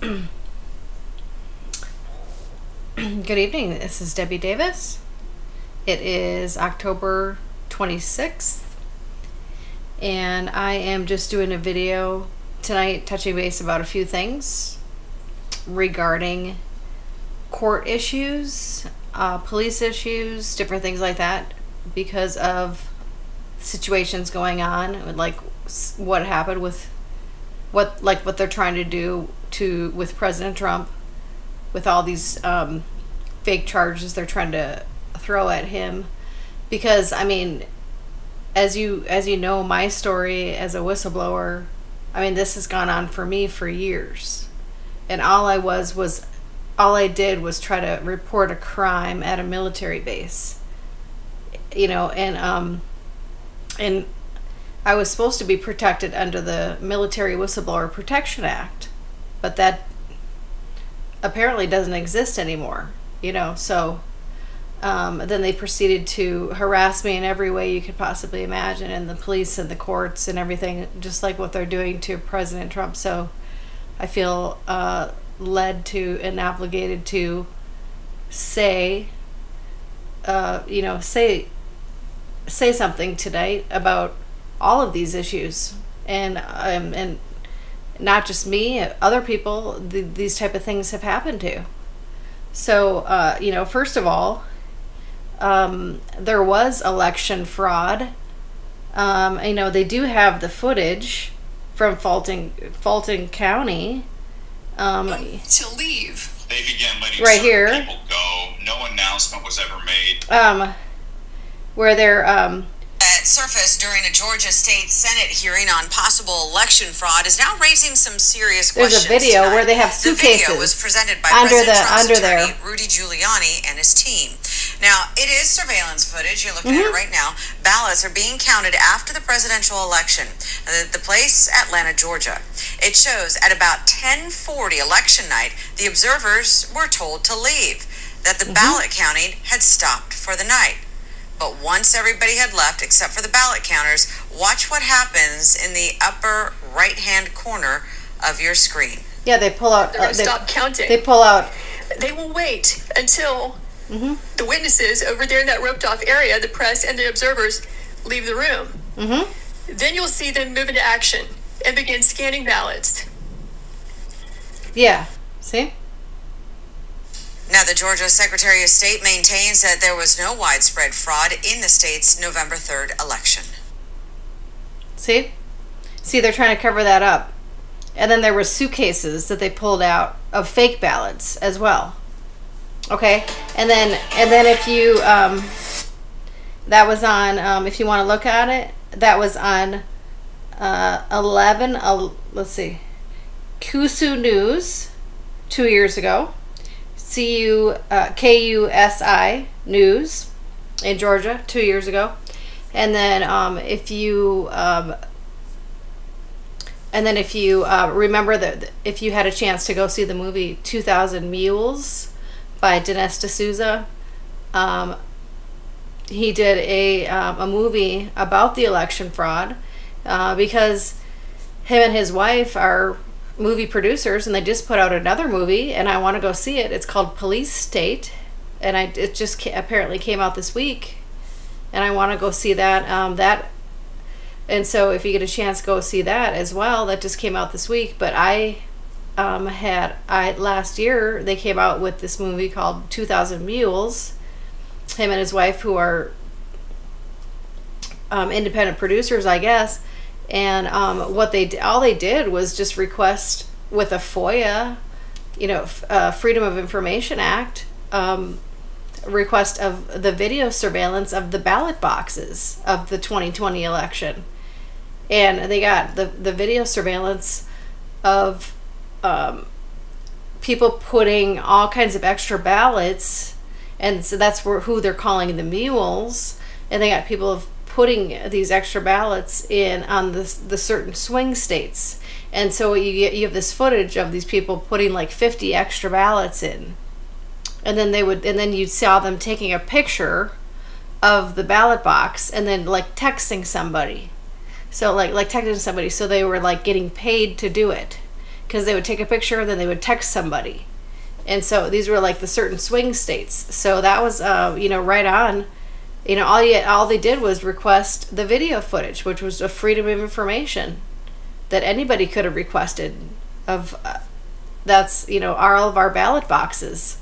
Good evening. This is Debbie Davis. It is October 26th, and I am just doing a video tonight touching base about a few things regarding court issues, police issues, different things like that, because of situations going on, like what happened with what they're trying to do with President Trump, with all these fake charges they're trying to throw at him. Because I mean, as you know, my story as a whistleblower, I mean, this has gone on for me for years, and all I did was try to report a crime at a military base, you know, and I was supposed to be protected under the Military Whistleblower Protection Act, but that apparently doesn't exist anymore, you know. So then they proceeded to harass me in every way you could possibly imagine, and the police and the courts and everything, just like what they're doing to President Trump. So I feel led to and obligated to say, you know, say something tonight about all of these issues, and not just me, other people these type of things have happened to. So you know, first of all, there was election fraud. You know, they do have the footage from Fulton County. To leave. They began letting right here people go. No announcement was ever made. Where they're That surfaced during a Georgia State Senate hearing on possible election fraud is now raising some serious questions. There's a video where they have suitcases. The video was presented by President Trump's attorney, there. Rudy Giuliani, and his team. Now, it is surveillance footage. You're looking at it right now. Ballots are being counted after the presidential election. The place, Atlanta, Georgia. It shows at about 10:40 election night, the observers were told to leave, that the ballot counting had stopped for the night. But once everybody had left, except for the ballot counters, watch what happens in the upper right-hand corner of your screen. Yeah, they pull out. They're going to stop counting. They pull out. They will wait until the witnesses over there in that roped-off area, the press and the observers, leave the room. Then you'll see them move into action and begin scanning ballots. Yeah, see? Now, the Georgia Secretary of State maintains that there was no widespread fraud in the state's November 3rd election. See? See, they're trying to cover that up. And then there were suitcases that they pulled out of fake ballots as well. Okay? And then if you that was on if you want to look at it, that was on let's see. KUSU News 2 years ago. KUSI News in Georgia 2 years ago. And then if you remember that, if you had a chance to go see the movie 2000 Mules by Dinesh D'Souza, he did a movie about the election fraud, because him and his wife are movie producers, and they just put out another movie, and I want to go see it. It's called Police State, and it just apparently came out this week, and I want to go see that. And so if you get a chance, go see that as well. That just came out this week. But last year they came out with this movie called 2000 Mules. Him and his wife, who are independent producers, I guess. And all they did was just request with a FOIA, you know, Freedom of Information Act, request of the video surveillance of the ballot boxes of the 2020 election. And they got the video surveillance of people putting all kinds of extra ballots, and so that's who they're calling the mules. And they got people putting these extra ballots in on the certain swing states. And so you have this footage of these people putting like 50 extra ballots in, and then you saw them taking a picture of the ballot box and then like texting somebody. So like texting somebody, so they were like getting paid to do it. because they would take a picture and then they would text somebody. And so these were like the certain swing states. So that was, you know, right on. You know, all they did was request the video footage, which was a freedom of information that anybody could have requested of, that's, you know, all of our ballot boxes.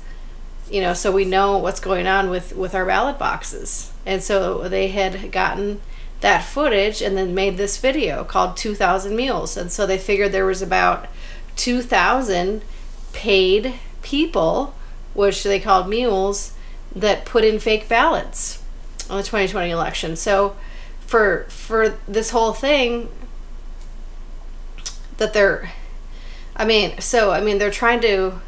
You know, so we know what's going on with our ballot boxes. And so they had gotten that footage and then made this video called 2,000 Mules. And so they figured there was about 2,000 paid people, which they called mules, that put in fake ballots on the 2020 election. So for this whole thing that they're, they're trying to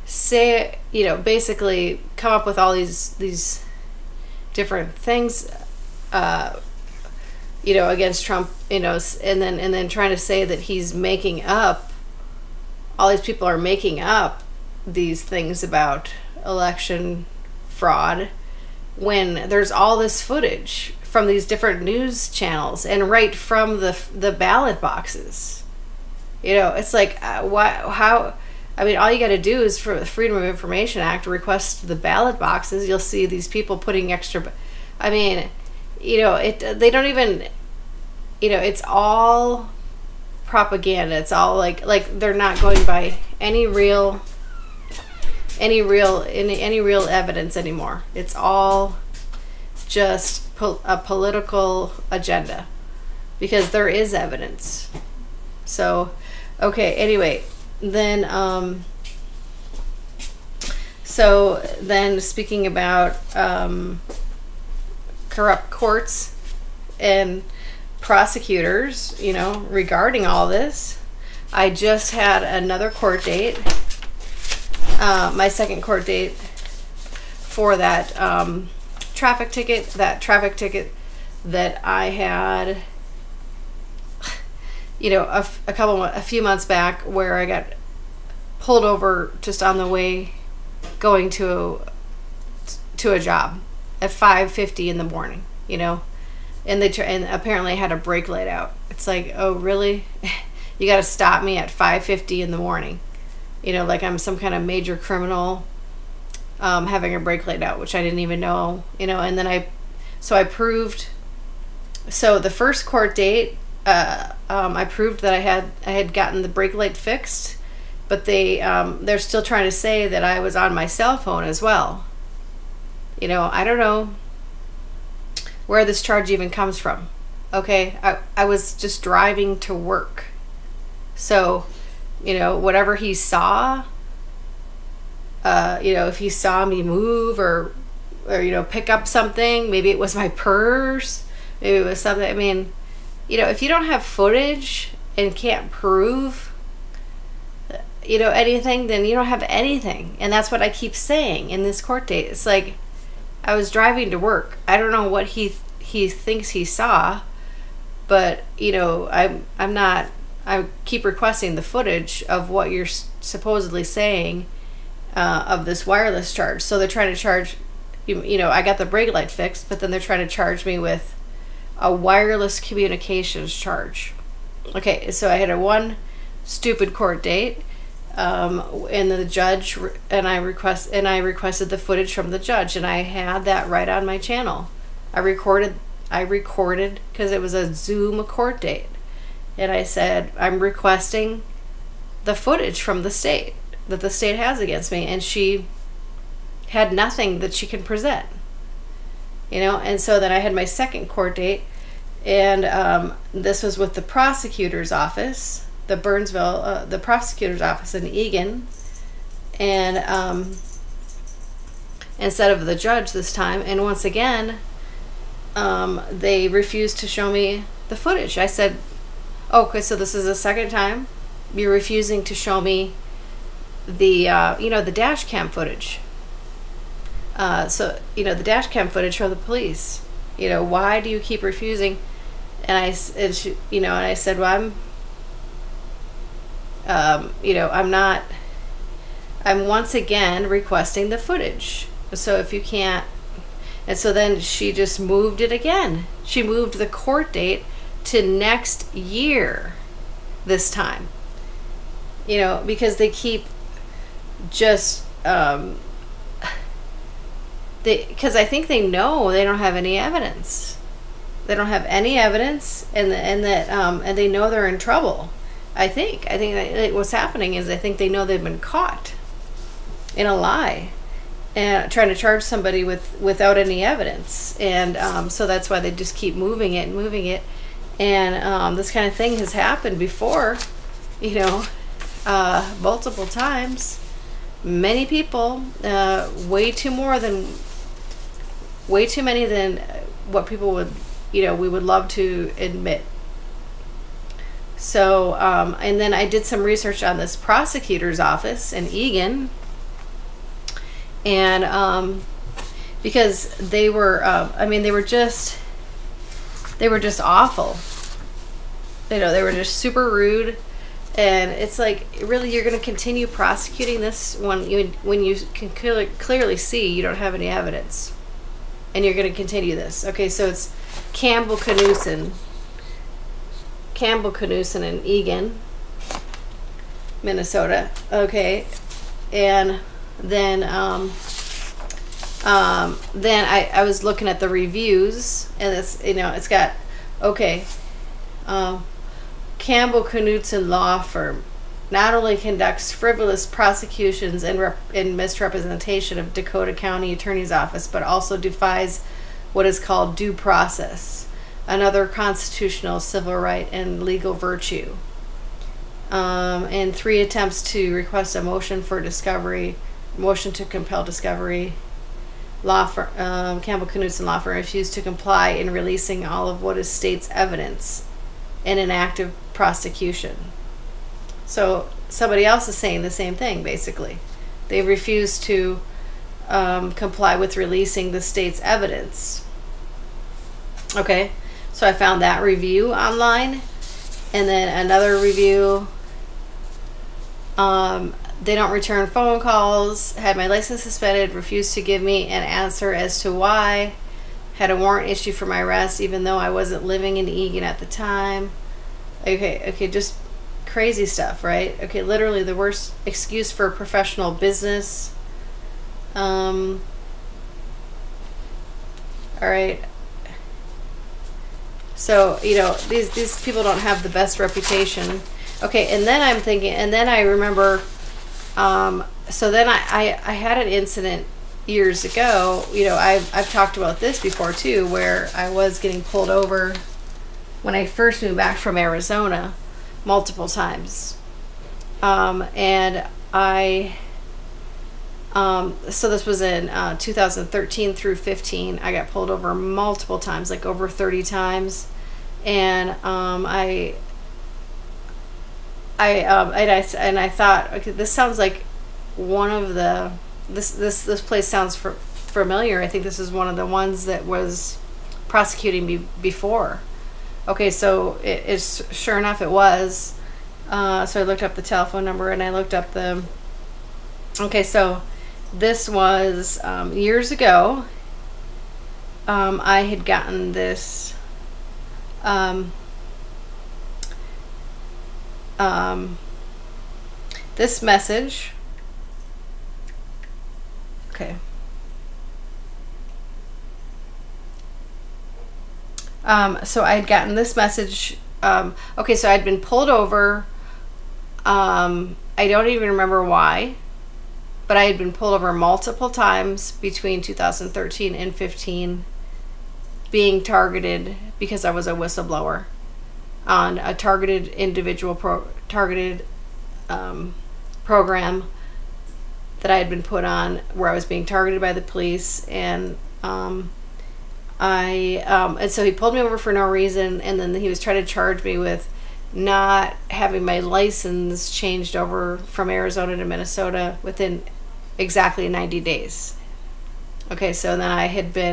say, you know, basically come up with all these different things, you know, against Trump, you know, and then trying to say that he's making up, all these people are making up these things about election fraud, when there's all this footage from these different news channels and right from the ballot boxes. You know, it's like, how, I mean, all you got to do is, for the Freedom of Information Act, request the ballot boxes. You'll see these people putting extra, I mean, you know, they don't even, you know, it's all propaganda. It's all like they're not going by any real evidence anymore. It's all just a political agenda, because there is evidence. So, okay, anyway, then so then speaking about corrupt courts and prosecutors, you know, regarding all this, I just had another court date, my second court date for that traffic ticket that I had, you know, a few months back, where I got pulled over just on the way going to a job at 5:50 in the morning, you know, and apparently I had a brake light out. It's like, oh really? You got to stop me at 5:50 in the morning, you know, like I'm some kind of major criminal having a brake light out, which I didn't even know, you know. And then I proved, so the first court date, I proved that I had gotten the brake light fixed, but they're still trying to say that I was on my cell phone as well. You know, I don't know where this charge even comes from. Okay, I was just driving to work. So, you know, whatever he saw, you know, if he saw me move or you know, pick up something, maybe it was my purse, maybe it was something, I mean, you know, if you don't have footage and can't prove, you know, anything, then you don't have anything. And that's what I keep saying in this court date. It's like, I was driving to work. I don't know what he thinks he saw, but, you know, I keep requesting the footage of what you're supposedly saying of this wireless charge. So they're trying to charge, you know, I got the brake light fixed, but then they're trying to charge me with a wireless communications charge. Okay, so I had one stupid court date, and the judge, and I requested the footage from the judge, and I had that right on my channel. I recorded because it was a Zoom court date, and I said, I'm requesting the footage from the state that the state has against me, and she had nothing that she can present, you know. And so then I had my second court date, and this was with the prosecutor's office, the Burnsville, the prosecutor's office in Eagan, and instead of the judge this time. And once again, they refused to show me the footage. I said, okay, so this is the second time you're refusing to show me the you know, the dash cam footage. So, you know, the dash cam footage from the police, you know, why do you keep refusing? And I said, well, you know, I'm once again requesting the footage. So if you can't, and so then she just moved it again. She moved the court date to next year this time. you know, because they keep just because I think they know they don't have any evidence. They don't have any evidence, and they know they're in trouble. I think that what's happening is I think they know they've been caught in a lie and trying to charge somebody without any evidence, and so that's why they just keep moving it and moving it. And this kind of thing has happened before, you know, multiple times. Many people, way too many than what people would, you know, we would love to admit. So, and then I did some research on this prosecutor's office in Eagan, and because they were, I mean, they were just awful. You know, they were just super rude, and it's like, really, you're going to continue prosecuting this when you can clearly see you don't have any evidence, and you're going to continue this. Okay, so it's Campbell Knutson in Eagan, Minnesota. Okay, and then I was looking at the reviews, and it's, you know, it's got, okay, Campbell Knutson Law Firm not only conducts frivolous prosecutions and misrepresentation of Dakota County Attorney's Office, but also defies what is called due process, another constitutional civil right and legal virtue. And 3 attempts to request a motion for discovery, motion to compel discovery. Campbell Knutson Law Firm refused to comply in releasing all of what is state's evidence in an active prosecution. So somebody else is saying the same thing, basically. They refuse to comply with releasing the state's evidence. Okay, so I found that review online, and then another review. They don't return phone calls, had my license suspended, refused to give me an answer as to why, had a warrant issued for my arrest even though I wasn't living in Eagan at the time. Okay, just crazy stuff, right? Okay, literally the worst excuse for a professional business. All right. So, you know, these people don't have the best reputation. Okay, and then I'm thinking, and then I remember, so then I had an incident years ago. You know, I've talked about this before too, where I was getting pulled over when I first moved back from Arizona multiple times. And so this was in 2013 through 15. I got pulled over multiple times, like over 30 times. And I thought, okay, this sounds like one of the, this place sounds familiar. I think this is one of the ones that was prosecuting me before. Okay, so it's sure enough it was. So I looked up the telephone number, and I looked up the, okay, so this was years ago. I had gotten this this message. Okay. So I had gotten this message. Okay, so I'd been pulled over. I don't even remember why, but I had been pulled over multiple times between 2013 and 15, being targeted because I was a whistleblower on a targeted individual program that I had been put on, where I was being targeted by the police, and and so he pulled me over for no reason, and then he was trying to charge me with not having my license changed over from Arizona to Minnesota within exactly 90 days. Okay, so then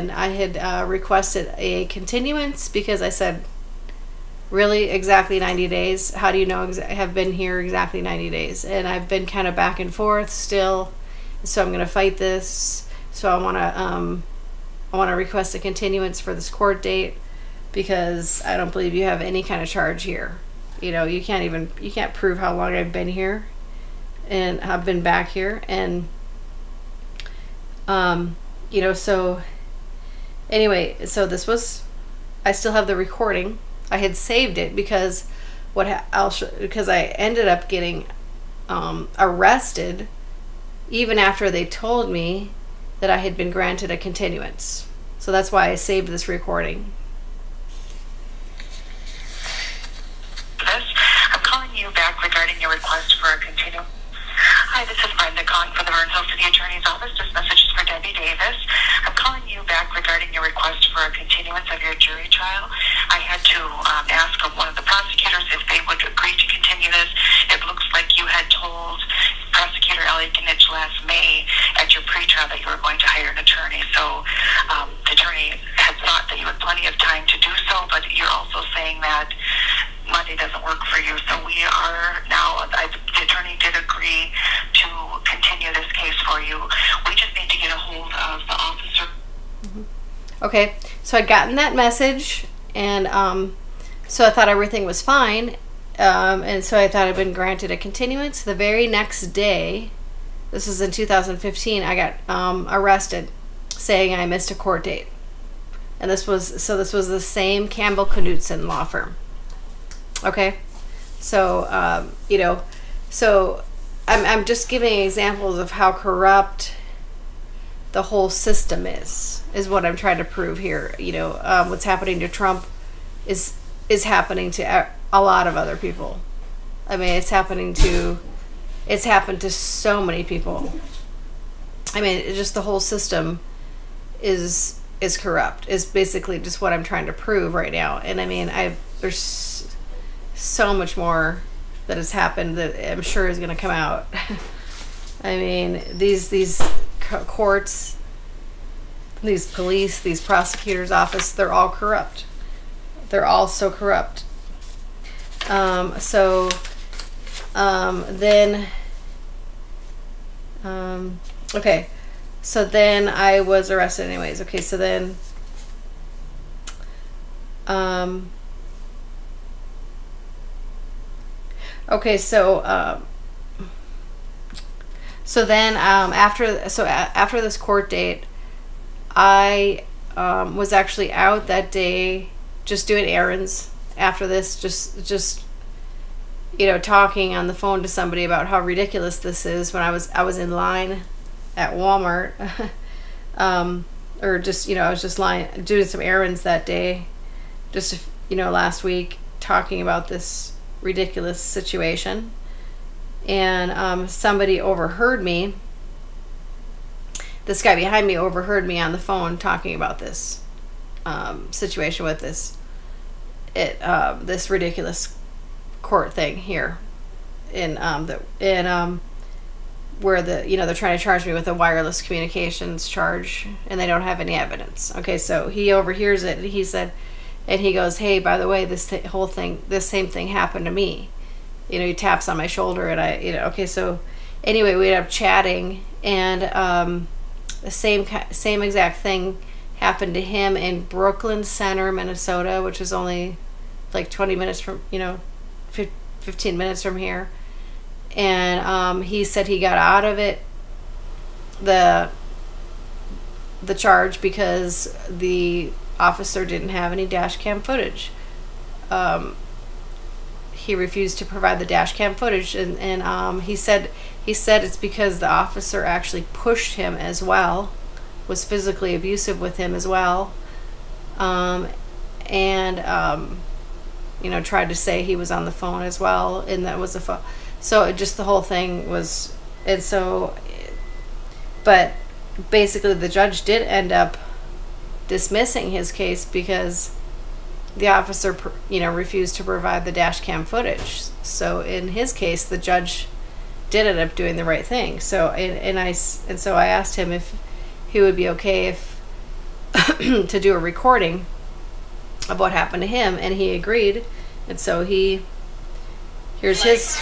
I had requested a continuance because I said, really, exactly 90 days? How do you know I have been here exactly 90 days? And I've been kind of back and forth still, so I'm going to fight this. So I want to request a continuance for this court date, because I don't believe you have any kind of charge here. You know, you can't prove how long I've been here. and I've been back here, and you know, so anyway, so this was, I still have the recording. I had saved it because because I ended up getting arrested even after they told me that I had been granted a continuance. So that's why I saved this recording. I'm calling you back regarding your request for a continuance. Hi, this is Brenda calling from the Burnsville City Attorney's Office. This message is for Debbie Davis. I'm calling you back regarding your request for a continuance of your jury trial. I had to ask one of the prosecutors if they would agree to continue this. It looks like you had told Prosecutor Elliot Knitsch last May at your pretrial that you were going to hire an attorney. So the attorney had thought that you had plenty of time to do so, but you're also saying that Monday doesn't work for you. So we are now, the attorney did agree to continue this case for you. We just need to get a hold of the officer. Okay, so I'd gotten that message, and so I thought everything was fine, and so I thought I'd been granted a continuance. The very next day, this was in 2015, I got arrested saying I missed a court date. And this was the same Campbell Knutson law firm. Okay, so you know, so I'm just giving examples of how corrupt the whole system is what I'm trying to prove here. You know, what's happening to Trump is happening to a lot of other people. I mean, it's happened to so many people. I mean, it just, the whole system is corrupt, is basically just what I'm trying to prove right now. And I mean, there's so much more that has happened that I'm sure is going to come out. I mean, these courts, these police, these prosecutors' office, they're all corrupt. They're all so corrupt. Okay, so then I was arrested anyways. Okay, so then okay, so then after this court date, I was actually out that day just doing errands. After this, just you know, talking on the phone to somebody about how ridiculous this is, when I was in line at Walmart, or just, you know, I was just doing some errands that day, just, you know, last week, talking about this ridiculous situation, and somebody overheard me. This guy behind me overheard me on the phone talking about this situation with this ridiculous court thing here in where they're trying to charge me with a wireless communications charge, and they don't have any evidence. Okay, so he overhears it, and he said, and he goes, "Hey, by the way, this same thing happened to me." You know, he taps on my shoulder, and I, you know, okay, so anyway, we ended up chatting, and the same exact thing happened to him in Brooklyn Center, Minnesota, which is only like 20 minutes from, 15 minutes from here. And he said he got out of it, the charge, because the officer didn't have any dash cam footage. He refused to provide the dash cam footage, and he said it's because the officer actually pushed him as well, was physically abusive with him as well, tried to say he was on the phone as well, and that was a phone. So just the whole thing was, and so, but basically the judge did end up dismissing his case because the officer, refused to provide the dash cam footage. So in his case, the judge did end up doing the right thing. So so I asked him if he would be okay if to do a recording of what happened to him, and he agreed. And so here's his.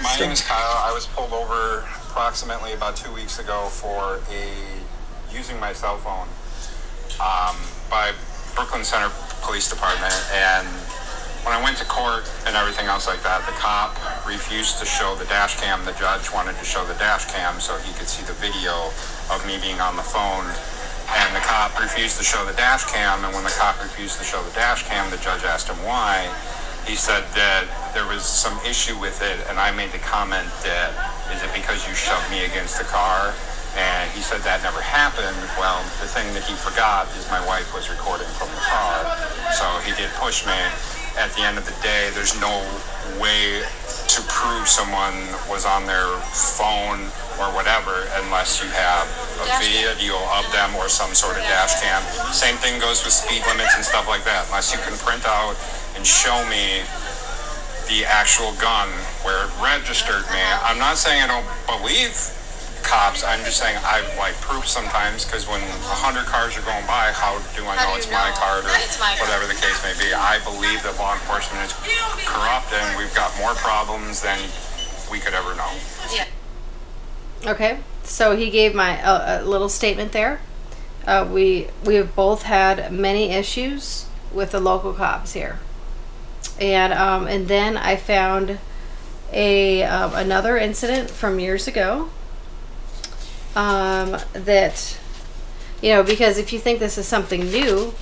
My name is Kyle. I was pulled over approximately about 2 weeks ago for using my cell phone by Brooklyn Center Police Department, and when I went to court and everything else like that, the cop refused to show the dash cam. The judge wanted to show the dash cam so he could see the video of me being on the phone. And the cop refused to show the dash cam. And when the cop refused to show the dash cam, the judge asked him why. He said that there was some issue with it. And I made the comment that, is it because you shoved me against the car? And he said that never happened. Well, the thing that he forgot is my wife was recording from the car. So he did push me. At the end of the day, there's no way to prove someone was on their phone or whatever unless you have a video of them or some sort of dash cam. Same thing goes with speed limits and stuff like that. Unless you can print out and show me the actual gun where it registered me. I'm not saying I don't believe cops. I'm just saying I like proof sometimes, because when 100 cars are going by, how do I know it's my car or whatever the case may be? I believe that law enforcement is corrupt and we've got more problems than we could ever know. Yeah. Okay, so he gave my a little statement there. We have both had many issues with the local cops here, and then I found another incident from years ago. That, you know, because if you think this is something new,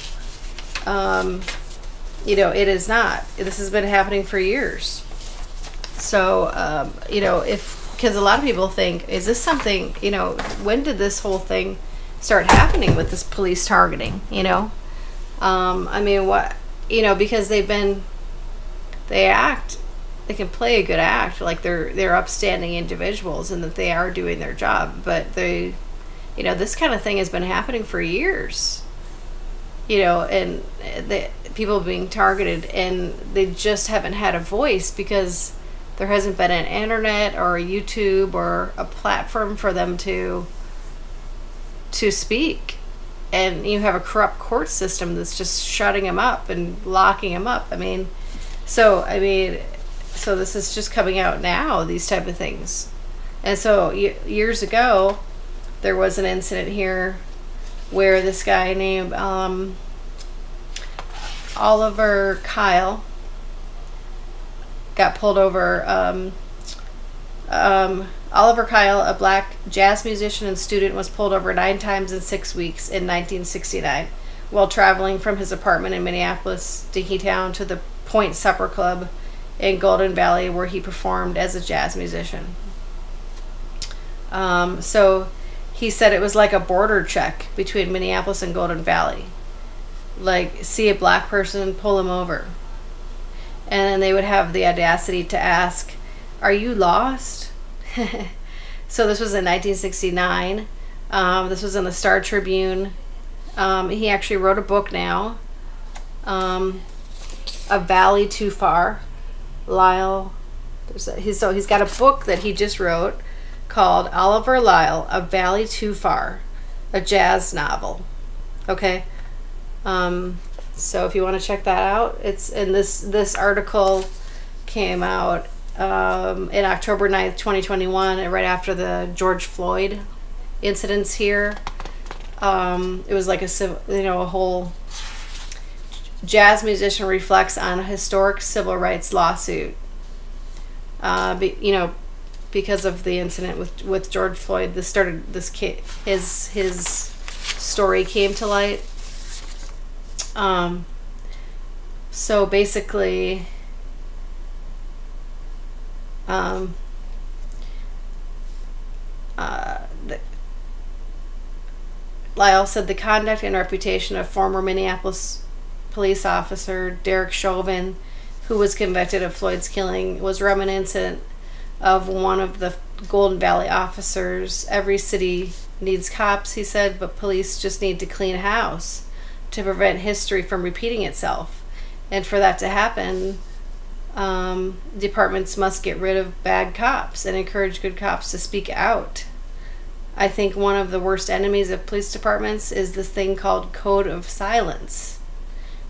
you know, it is not. This has been happening for years. So, you know, because a lot of people think, is this something, you know, when did this whole thing start happening with this police targeting, you know? I mean, what, you know, because they can play a good act, like they're upstanding individuals and that they are doing their job, but they, you know, this kind of thing has been happening for years, you know, and the people being targeted, and they just haven't had a voice because there hasn't been an internet or a YouTube or a platform for them to speak. And you have a corrupt court system that's just shutting them up and locking them up. So this is just coming out now, these type of things. And so years ago, there was an incident here where this guy named Oliver Kyle got pulled over. Oliver Kyle, a black jazz musician and student, was pulled over 9 times in 6 weeks in 1969 while traveling from his apartment in Minneapolis, Dinkytown, to the Point Supper Club in Golden Valley, where he performed as a jazz musician. So he said it was like a border check between Minneapolis and Golden Valley. Like, see a black person, pull him over. And then they would have the audacity to ask, "Are you lost?" So this was in 1969. This was in the Star Tribune. He actually wrote a book now, A Valley Too Far. Lyle, so he's got a book that he just wrote called Oliver Lyle, A Valley Too Far, a jazz novel. Okay, so if you want to check that out, it's in this article came out in October 9th, 2021, and right after the George Floyd incidents here. It was like a whole jazz musician reflects on a historic civil rights lawsuit. Because of the incident with George Floyd, his story came to light. So basically, Lyle said the conduct and reputation of former Minneapolis police officer Derek Chauvin, who was convicted of Floyd's killing, was reminiscent of one of the Golden Valley officers. Every city needs cops, he said, but police just need to clean house to prevent history from repeating itself. And for that to happen, departments must get rid of bad cops and encourage good cops to speak out. I think one of the worst enemies of police departments is this thing called code of silence,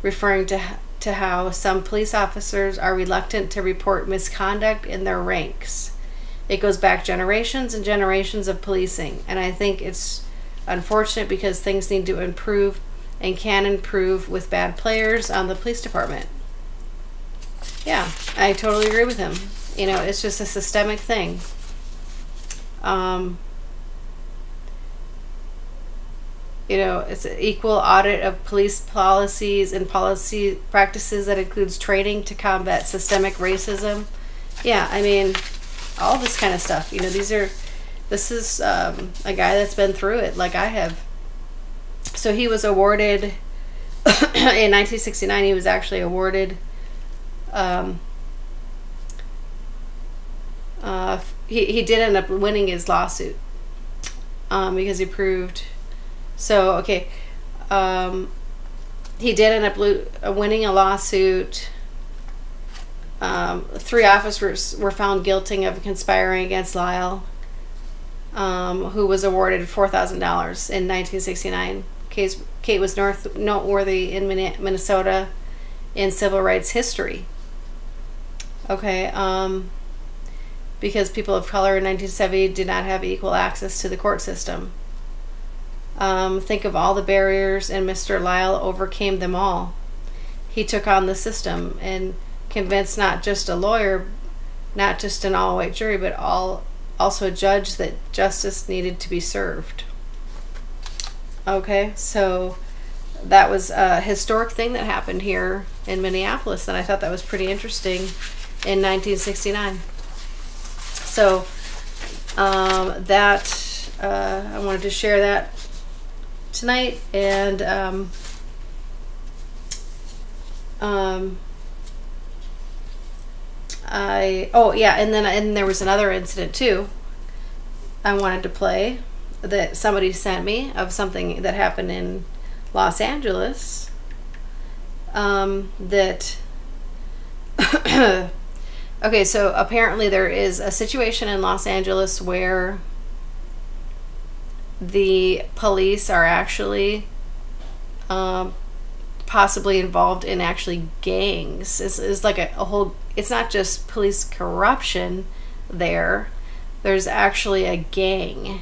referring to how some police officers are reluctant to report misconduct in their ranks. It goes back generations and generations of policing, and I think it's unfortunate because things need to improve and can improve with bad players on the police department. Yeah, I totally agree with him. You know, it's just a systemic thing. You know, it's an equal audit of police policies and policy practices that includes training to combat systemic racism. Yeah, I mean, all this kind of stuff. You know, this is a guy that's been through it like I have. So he was awarded, in 1969, he was actually awarded, he did end up winning his lawsuit, because he proved, so, okay, he did end up winning a lawsuit. 3 officers were found guilty of conspiring against Lyle, who was awarded $4,000 in 1969. Kate was noteworthy in Minnesota in civil rights history. Okay, because people of color in 1970 did not have equal access to the court system. Think of all the barriers, and Mr. Lyle overcame them all. He took on the system and convinced not just a lawyer, not just an all-white jury, but also a judge that justice needed to be served. Okay, so that was a historic thing that happened here in Minneapolis, and I thought that was pretty interesting in 1969. So I wanted to share that tonight, and and there was another incident too I wanted to play that somebody sent me of something that happened in Los Angeles, that okay, so apparently there is a situation in Los Angeles where the police are actually possibly involved in actually gangs. It's like a whole, it's not just police corruption there. There's actually a gang.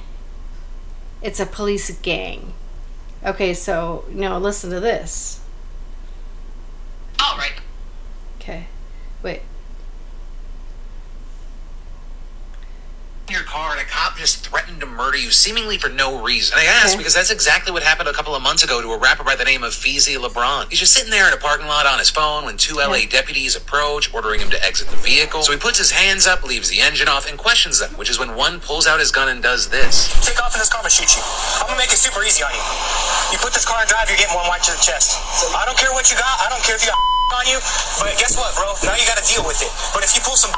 It's a police gang. Okay, so, listen to this. All right. Okay, wait. Your car and a cop just threatened to murder you seemingly for no reason. And I asked because that's exactly what happened a couple of months ago to a rapper by the name of Feezy LeBron. He's just sitting there in a parking lot on his phone when 2 LA deputies approach, ordering him to exit the vehicle. So he puts his hands up, leaves the engine off, and questions them, which is when one pulls out his gun and does this. Take off in this car and shoot you. I'm gonna make it super easy on you. You put this car in drive, you're getting 1 whack to the chest. I don't care what you got, I don't care if you got on you, but guess what, bro? Now you gotta deal with it. But if you pull some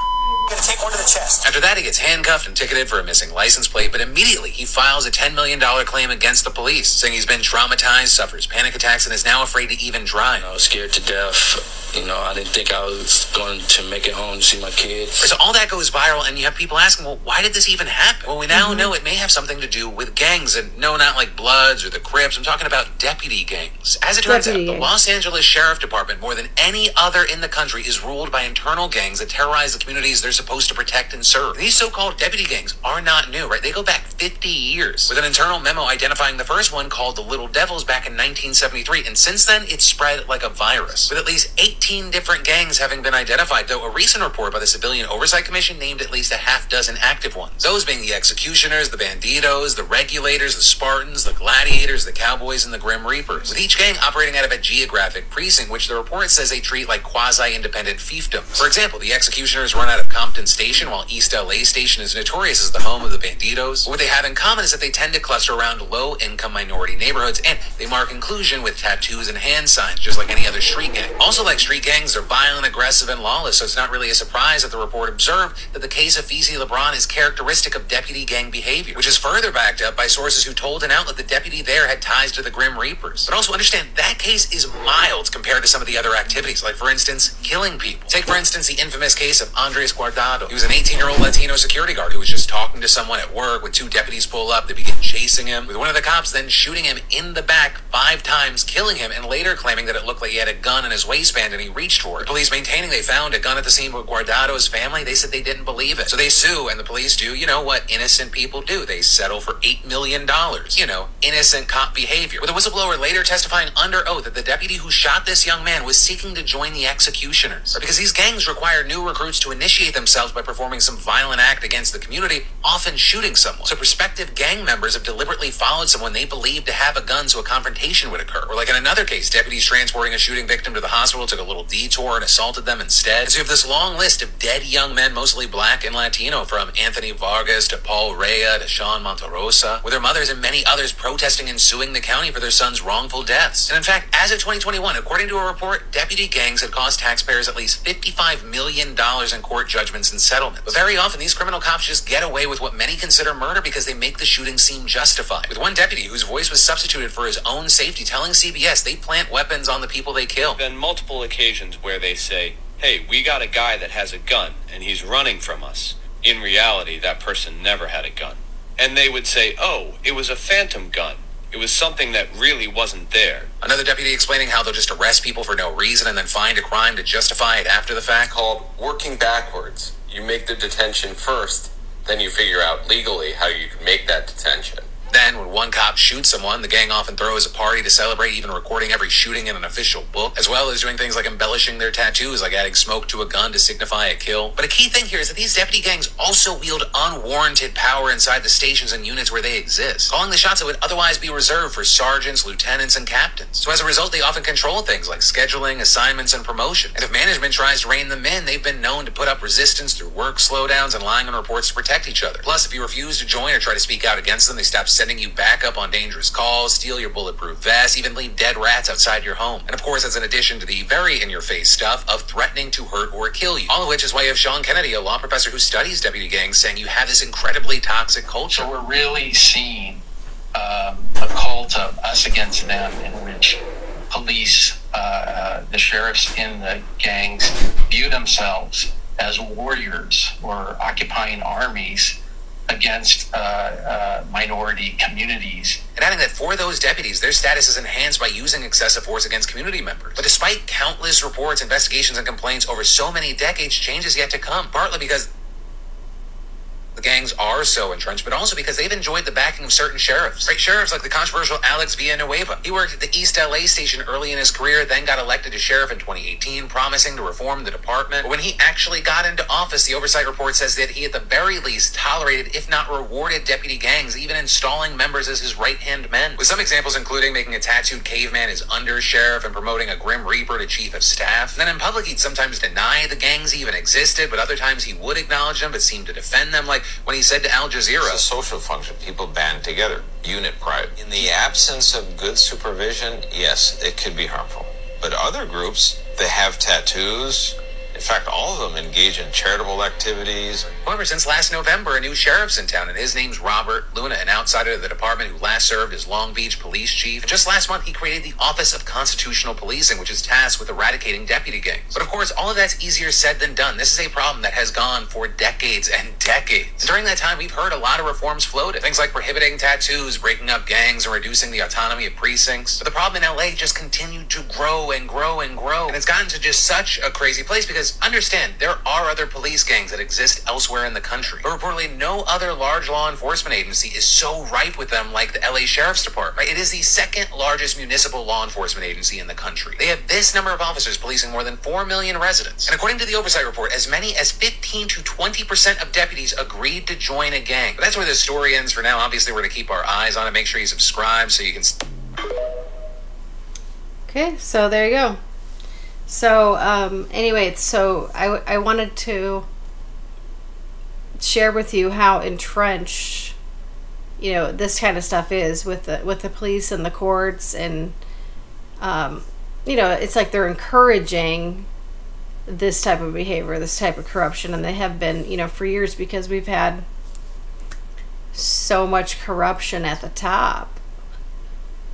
gonna take 1 to the chest. After that, he gets handcuffed and ticketed for a missing license plate, but immediately he files a $10 million claim against the police, saying he's been traumatized, suffers panic attacks, and is now afraid to even drive. I was scared to death. I didn't think I was going to make it home to see my kids. So all that goes viral, and you have people asking, well, why did this even happen? Well, we now know it may have something to do with gangs, and no, not like Bloods or the Crips. I'm talking about deputy gangs. As it turns out, the Los Angeles Sheriff Department, more than any other in the country, is ruled by internal gangs that terrorize the communities they're supposed to protect and serve. These so-called deputy gangs are not new, right? They go back 50 years, with an internal memo identifying the first one called the Little Devils back in 1973, and since then, it's spread like a virus, with at least 18 different gangs having been identified, though a recent report by the Civilian Oversight Commission named at least a half-dozen active ones. Those being the Executioners, the Banditos, the Regulators, the Spartans, the Gladiators, the Cowboys, and the Grim Reapers, with each gang operating out of a geographic precinct, which the report says they treat like quasi-independent fiefdoms. For example, the Executioners run out of Compton Station, while East LA Station is notorious as the home of the Banditos. But what they have in common is that they tend to cluster around low-income minority neighborhoods, and they mark inclusion with tattoos and hand signs, just like any other street gang. Also, like street gangs, they're violent, aggressive, and lawless, so it's not really a surprise that the report observed that the case of Feezy LeBron is characteristic of deputy gang behavior, which is further backed up by sources who told an outlet the deputy there had ties to the Grim Reapers. But also understand, that case is mild compared to some of the other activities, like, for instance, killing people. Take, for instance, the infamous case of Andres Guardado. He was an 18-year-old Latino security guard who was just talking to someone at work when 2 deputies pull up. They begin chasing him, with one of the cops then shooting him in the back 5 times, killing him, and later claiming that it looked like he had a gun in his waistband and he reached for it. The police maintaining they found a gun at the scene with Guardado's family, they said they didn't believe it. So they sue, and the police do, you know what innocent people do. They settle for $8 million. You know, innocent cop behavior. With a whistleblower later testifying under oath that the deputy who shot this young man was seeking to join the executioners. Because these gangs require new recruits to initiate themselves by performing some violent act against the community, often shooting someone. So prospective gang members have deliberately followed someone they believed to have a gun so a confrontation would occur. Or like in another case, deputies transporting a shooting victim to the hospital took a little detour and assaulted them instead. So you have this long list of dead young men, mostly black and Latino, from Anthony Vargas to Paul Rea to Sean Monterosa, with their mothers and many others protesting and suing the county for their son's wrongful deaths. And in fact, as of 2021, according to a report, deputy gangs had cost taxpayers at least $55 million in court judgments and settlements. But very often, these criminal cops just get away with what many consider murder because they make the shooting seem justified. With one deputy whose voice was substituted for his own safety telling CBS they plant weapons on the people they kill. There have been multiple occasions where they say, hey, we got a guy that has a gun and he's running from us. In reality, that person never had a gun. And they would say, oh, it was a phantom gun. It was something that really wasn't there. Another deputy explaining how they'll just arrest people for no reason and then find a crime to justify it after the fact. Called working backwards. You make the detention first, then you figure out legally how you can make that detention. Then, when one cop shoots someone, the gang often throws a party to celebrate, even recording every shooting in an official book, as well as doing things like embellishing their tattoos, like adding smoke to a gun to signify a kill. But a key thing here is that these deputy gangs also wield unwarranted power inside the stations and units where they exist, calling the shots that would otherwise be reserved for sergeants, lieutenants, and captains. So as a result, they often control things like scheduling, assignments, and promotions. And if management tries to rein them in, they've been known to put up resistance through work slowdowns and lying on reports to protect each other. Plus, if you refuse to join or try to speak out against them, they stop sending you back up on dangerous calls, steal your bulletproof vest, even leave dead rats outside your home. And of course, that's in addition to the very in-your-face stuff of threatening to hurt or kill you. All of which is why you have Sean Kennedy, a law professor who studies deputy gangs, saying you have this incredibly toxic culture. So we're really seeing a cult of us against them, in which police, the sheriffs in the gangs view themselves as warriors or occupying armies against minority communities. And adding that for those deputies, their status is enhanced by using excessive force against community members. But despite countless reports, investigations, and complaints over so many decades, change is yet to come, partly because the gangs are so entrenched, but also because they've enjoyed the backing of certain sheriffs. Right? Sheriffs like the controversial Alex Villanueva. He worked at the East LA station early in his career, then got elected as sheriff in 2018, promising to reform the department. But when he actually got into office, the oversight report says that he at the very least tolerated, if not rewarded, deputy gangs, even installing members as his right-hand men. With some examples including making a tattooed caveman his under-sheriff and promoting a Grim Reaper to chief of staff. And then in public, he'd sometimes deny the gangs even existed, but other times he would acknowledge them but seemed to defend them, like when he said to Al Jazeera, it's a social function. People band together. Unit pride. In the absence of good supervision, yes, it could be harmful. But other groups, they have tattoos. In fact, all of them engage in charitable activities. However, since last November, a new sheriff's in town, and his name's Robert Luna, an outsider of the department who last served as Long Beach police chief. And just last month, he created the Office of Constitutional Policing, which is tasked with eradicating deputy gangs. But of course, all of that's easier said than done. This is a problem that has gone for decades and decades. And during that time, we've heard a lot of reforms floated. Things like prohibiting tattoos, breaking up gangs, and reducing the autonomy of precincts. But the problem in LA just continued to grow and grow and grow. And it's gotten to just such a crazy place because, understand, there are other police gangs that exist elsewhere in the country. But reportedly, no other large law enforcement agency is so ripe with them like the LA Sheriff's Department. Right? It is the second largest municipal law enforcement agency in the country. They have this number of officers policing more than 4 million residents. And according to the oversight report, as many as 15 to 20% of deputies agreed to join a gang. But that's where the story ends for now. Obviously, we're going to keep our eyes on it. Make sure you subscribe so you can... Okay, so there you go. So, anyway, so I wanted to share with you how entrenched, you know, this kind of stuff is with the police and the courts, and, you know, it's like they're encouraging this type of behavior, this type of corruption, and they have been, you know, for years, because we've had so much corruption at the top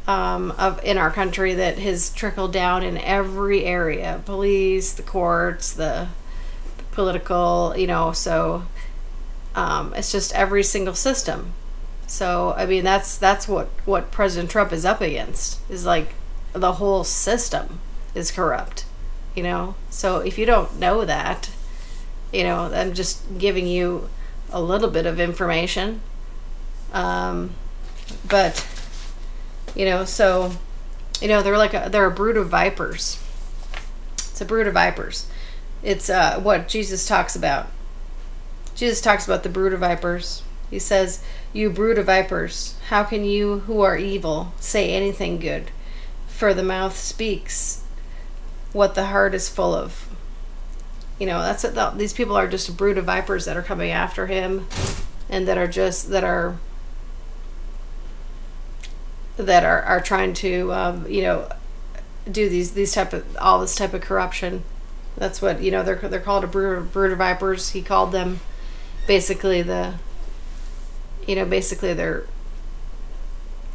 in our country that has trickled down in every area: police, the courts, the political, you know. So it's just every single system. So I mean, that's what President Trump is up against, is like the whole system is corrupt, you know. So if you don't know that, you know, I'm just giving you a little bit of information. But, you know, so, you know, they're a brood of vipers. It's a brood of vipers. It's what Jesus talks about. Jesus talks about the brood of vipers. He says, "You brood of vipers, how can you who are evil say anything good? For the mouth speaks what the heart is full of." You know, that's what these people are, just a brood of vipers that are coming after him, and that are trying to you know, do these type of all this type of corruption. That's what, you know, they're called a brood of vipers. He called them basically they're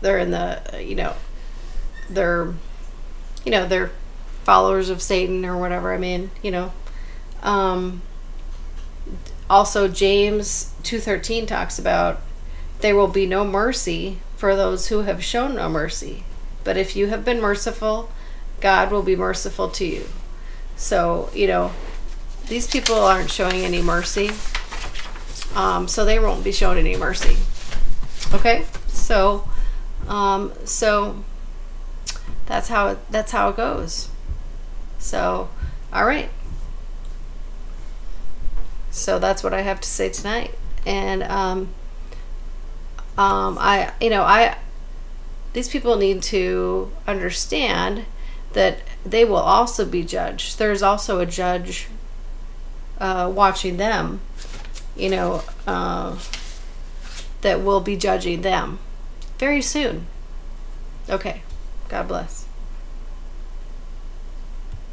in the, they're followers of Satan or whatever. I mean, you know. Also James 2:13 talks about there will be no mercy for those who have shown no mercy, but if you have been merciful, God will be merciful to you. So, you know, these people aren't showing any mercy, so they won't be shown any mercy. Okay, so that's how it goes. So, all right. So that's what I have to say tonight. And these people need to understand that they will also be judged. There's also a judge watching them, you know, that will be judging them very soon. Okay, God bless.